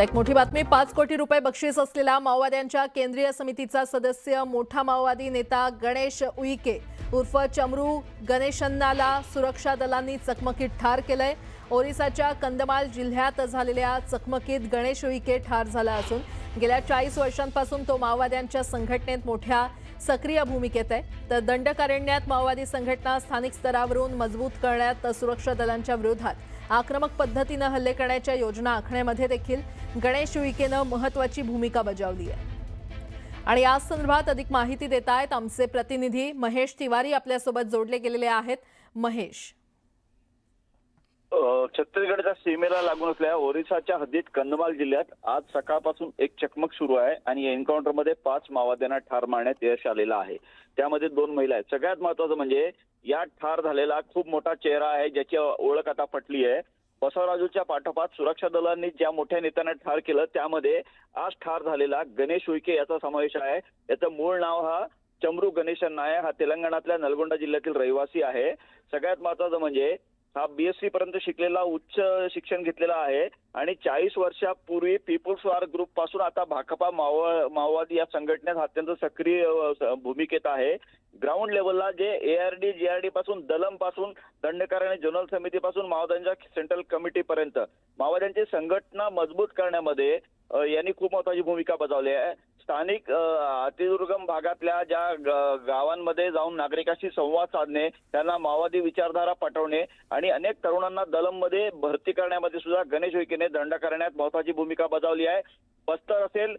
एक मोठी बातमी। 5 कोटी रुपये बक्षीस असलेला माओवाद्यांच्या केंद्रीय समितीचा सदस्य मोठा माओवादी नेता गणेश उईके उर्फ चमरू गणेशन्नाला सुरक्षा दलांनी चकमकीत ठार केलंय। ओरिसाच्या कंधमाल जिल्ह्यात झालेल्या चकमकीत गणेश उईके ठार झाला असून गेल्या 40 वर्षांपासून तो माओवाद्यांच्या संघटनेत मोठ्या सक्रिय भूमिकेत आहे। तर दंडकारण्यात माओवादी संघटना स्थानिक स्तरावरून मजबूत करण्यात सुरक्षा दलांच्या विरोधात आक्रमक पद्धतीने हल्ले करण्याच्या योजना आखण्यामध्ये देखील गणेश उईकेने महत्त्वाची भूमिका बजावली आहे। आणि या संदर्भात अधिक माहिती देत आहेत आमचे प्रतिनिधी महेश तिवारी आपल्यासोबत जोडले गेलेले आहेत। महेश, छत्तीसगडच्या सीमेला लागून असलेल्या ओरिसाच्या हद्दीत कंधमाल जिल्ह्यात आज सकाळपासून एक चकमक सुरू आहे आणि या एन्काउंटरमध्ये 5 माओवाद्यांना ठार मारण्यात यश आलेलं आहे। त्यामध्ये 2 महिला आहेत। सगळ्यात महत्त्वाचं म्हणजे या ठार झालेला खूप मोठा चेहरा आहे ज्याची ओळख आता पटली आहे। बसवराजूच्या पाठोपाठ सुरक्षा दलांनी ज्या मोठ्या नेत्यांना ठार केलं त्यामध्ये आज ठार झालेला गणेश उईके याचा समावेश आहे। याचं मूळ नाव हा चमरू गणेशन्ना आहे। हा तेलंगणातल्या नलगोंडा जिल्ह्यातील रहिवासी आहे। सगळ्यात महत्त्वाचं म्हणजे हा BSc पर्यंत शिकलेला उच्च शिक्षण घेतलेला आहे आणि 40 वर्षापूर्वी पीपल्स वॉर ग्रुप पासून आता भाकपा माओवादी या संघटनेत अत्यंत सक्रिय भूमिकेत आहे। ग्राउंड लेवलला जे ARD GRD पासून दलम पासून दंडकारण्य जनरल समितीपासून माओवाद्यांच्या सेंट्रल कमिटी पर्यंत माओवाद्यांची संघटना मजबूत करण्यामध्ये यांनी खूप महत्त्वाची भूमिका बजावली आहे। स्थानिक अतिदुर्गम भागातल्या ज्या गावांमध्ये जाऊन नागरिकांशी संवाद साधणे, त्यांना माओवादी विचारधारा पटवणे आणि अनेक तरुणांना दलममध्ये भरती करण्यामध्ये सुद्धा गणेश उईकेने दंडकारण्यात महत्त्वाची भूमिका बजावली आहे। बस्तर असेल,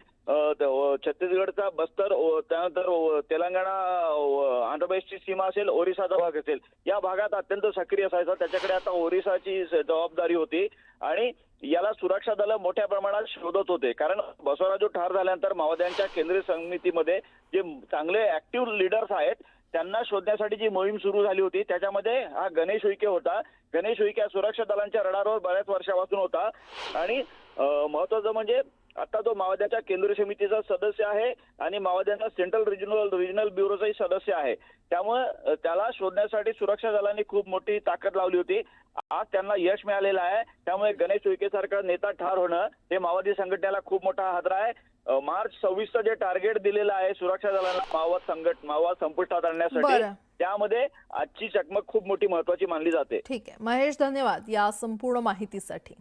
छत्तीसगडचा बस्तर, त्यानंतर तेलंगणा आंध्र प्रदेशची सीमा असेल, ओरिसाचा भाग असेल, या भागात अत्यंत सक्रिय असायचा। त्याच्याकडे आता ओरिसाची जबाबदारी होती आणि याला सुरक्षा दल मोठ्या प्रमाणात शोधत होते। कारण बसवराजू ठार झाल्यानंतर माओवाद्यांच्या केंद्रीय समितीमध्ये जे चांगले ऍक्टिव्ह लीडर्स आहेत त्यांना शोधण्यासाठी जी मोहीम सुरू झाली होती त्याच्यामध्ये हा गणेश उईके होता। गणेश उईके सुरक्षा दलांच्या रडारवर बऱ्याच वर्षापासून होता आणि महत्त्वाचं म्हणजे आता तो माओवाद्यांच्या केंद्रीय समितीचा सदस्य आहे आणि माओवाद्यांचा सेंट्रल रिजनल ब्युरोचाही सदस्य आहे। त्यामुळे त्याला शोधण्यासाठी सुरक्षा दलांनी खूप मोठी ताकद लावली होती। आज त्यांना यश मिळालेलं आहे। त्यामुळे गणेश उईके सारखा नेता ठार होणं हे माओवादी संघटनेला खूप मोठा हादरा आहे। मार्च 26चं जे टार्गेट दिलेलं आहे सुरक्षा दलांना माओवाद संपुष्टात आणण्यासाठी, त्यामध्ये आजची चकमक खूप मोठी महत्त्वाची मानली जाते। ठीक आहे महेश, धन्यवाद या संपूर्ण माहितीसाठी।